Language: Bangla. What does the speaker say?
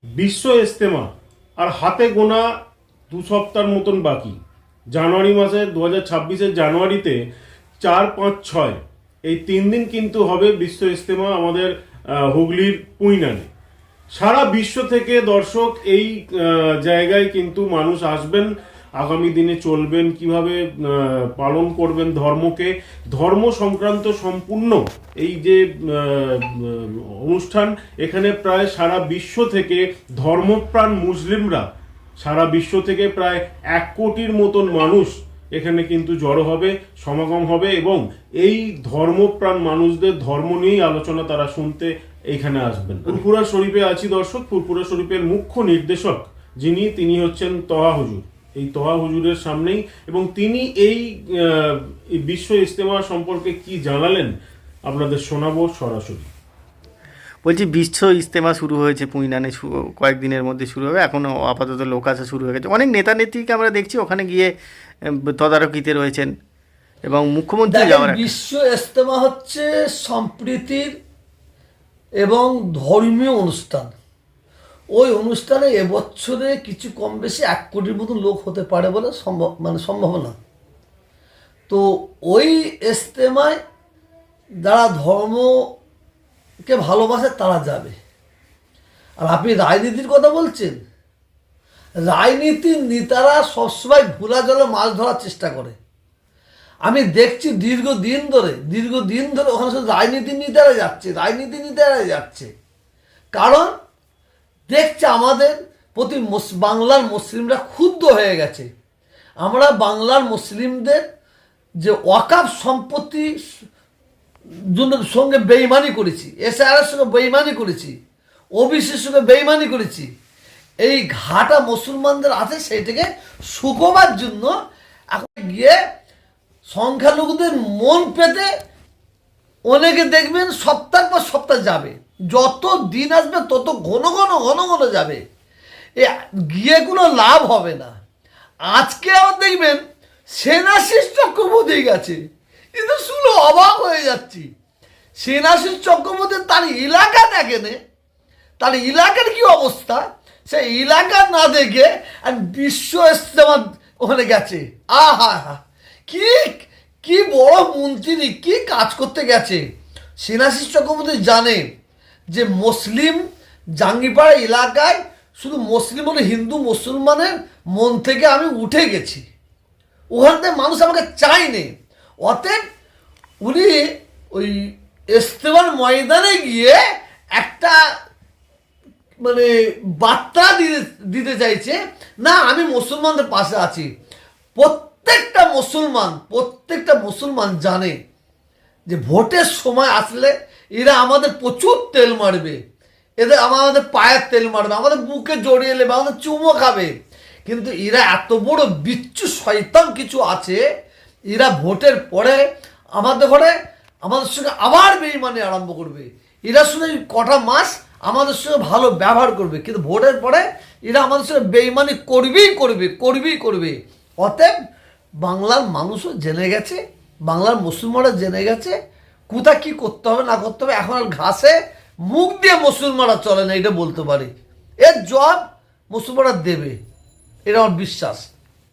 বিশ্ব ইজতেমা আর হাতে গোনা 2 সপ্তাহের মতন বাকি। জানুয়ারি মাসে 2026-এর জানুয়ারিতে 4, 5, 6 এই 3 দিন কিন্তু হবে বিশ্ব ইজতেমা আমাদের হুগলির পুইনানে। সারা বিশ্ব থেকে দর্শক এই জায়গায় কিন্তু মানুষ আসবেন, আগামী দিনে চলবেন, কিভাবে পালন করবেন ধর্মকে, ধর্ম সংক্রান্ত সম্পূর্ণ এই যে অনুষ্ঠান। এখানে প্রায় সারা বিশ্ব থেকে ধর্মপ্রাণ মুসলিমরা, সারা বিশ্ব থেকে প্রায় 1 কোটির মতন মানুষ এখানে কিন্তু জড়ো হবে, সমাগম হবে এবং এই ধর্মপ্রাণ মানুষদের ধর্ম নিয়েই আলোচনা তারা শুনতে এইখানে আসবেন। ফুরফুরা শরীফে আছি দর্শক। ফুরফুরা শরীফের মুখ্য নির্দেশক তিনি হচ্ছেন তহা হুজুর। এই তহা হুজুরের সামনেই এবং তিনি এই বিশ্ব ইজতেমা সম্পর্কে কি জানালেন আপনাদের শোনাবো সরাসরি। বলছি, বিশ্ব ইজতেমা শুরু হয়েছে পুইনানে, কয়েকদিনের মধ্যে শুরু হবে। এখনও আপাতত লোক আসা শুরু হয়ে গেছে। অনেক নেতা নেত্রীকে আমরা দেখছি ওখানে গিয়ে তদারকিতে রয়েছেন এবং মুখ্যমন্ত্রী যাওয়ার। বিশ্ব ইজতেমা হচ্ছে সম্প্রীতির এবং ধর্মীয় অনুষ্ঠান। ওই অনুষ্ঠানে এবছরে কিছু কম বেশি 1 কোটির মতো লোক হতে পারে বলে সম্ভাবনা। তো ওই ইজতেমায় যারা ধর্মকে ভালোবাসে তারা যাবে। আর আপনি রাজনীতির কথা বলছেন, রাজনীতির নেতারা সবসময় ভোলা জলে মাছ ধরার চেষ্টা করে। আমি দেখছি দীর্ঘদিন ধরে ওখানে শুধু রাজনীতির নেতারা যাচ্ছে। কারণ দেখছে আমাদের প্রতি বাংলার মুসলিমরা ক্ষুব্ধ হয়ে গেছে। আমরা বাংলার মুসলিমদের যে ওয়াকাফ সম্পত্তি সঙ্গে বেইমানি করেছি, এসআইআর সঙ্গে বেইমানি করেছি, ওবিসির সঙ্গে বেইমানি করেছি, এই ঘাটা মুসলমানদের আছে সেইটাকে শুকোবার জন্য এখন গিয়ে সংখ্যালঘুদের মন পেতে অনেকে দেখবেন সপ্তাহ পর সপ্তাহ যাবে। যত দিন আসবে তত ঘন ঘন যাবে। গিয়ে কোনো লাভ হবে না। আজকে আবার দেখবেন সেনাশিস চক্রবর্তী গেছে, কিন্তু শুনে অবাক হয়ে যাচ্ছি। সেনাশিস চক্রবর্তী তার এলাকা দেখেনে, তার এলাকার কি অবস্থা সে এলাকা না দেখে আর বিশ্ব ইজতেমা ওখানে গেছে। আহা কি বড় মন্ত্রী, কি কাজ করতে গেছে। সেনাশিস চক্রবর্তী জানে যে মুসলিম জাঙ্গিপাড়া এলাকায় শুধু মুসলিম হলে হিন্দু মুসলমানের মন থেকে আমি উঠে গেছি, ওখান থেকে মানুষ আমাকে চায়নি। অতএব উনি ওই ইজতেমার ময়দানে গিয়ে একটা বার্তা দিতে চাইছে, না আমি মুসলমানদের পাশে আছি। প্রত্যেকটা মুসলমান জানে যে ভোটের সময় আসলে এরা আমাদের প্রচুর তেল মারবে, আমাদের পায়ের তেল মারবে, আমাদের বুকে জড়িয়ে নেবে, আমাদের চুমো খাবে। কিন্তু এরা এত বড় বিচ্ছু শয়তান কিছু আছে, এরা ভোটের পরে আমাদের সঙ্গে আবার বেইমানি আরম্ভ করবে। এরা শুধু কটা মাস আমাদের সঙ্গে ভালো ব্যবহার করবে, কিন্তু ভোটের পরে এরা আমাদের সঙ্গে বেইমানি করবেই করবে। অতএব বাংলার মানুষও জেনে গেছে, বাংলার মুসলমানরা জেনে গেছে কোথা কি করতে হবে না করতে হবে। এখন আর ঘাসে মুখ দিয়ে মুসলমানরা চলে না, এটা বলতে পারি। এর জবাব মুসলমানরা দেবে, এটা আমার বিশ্বাস।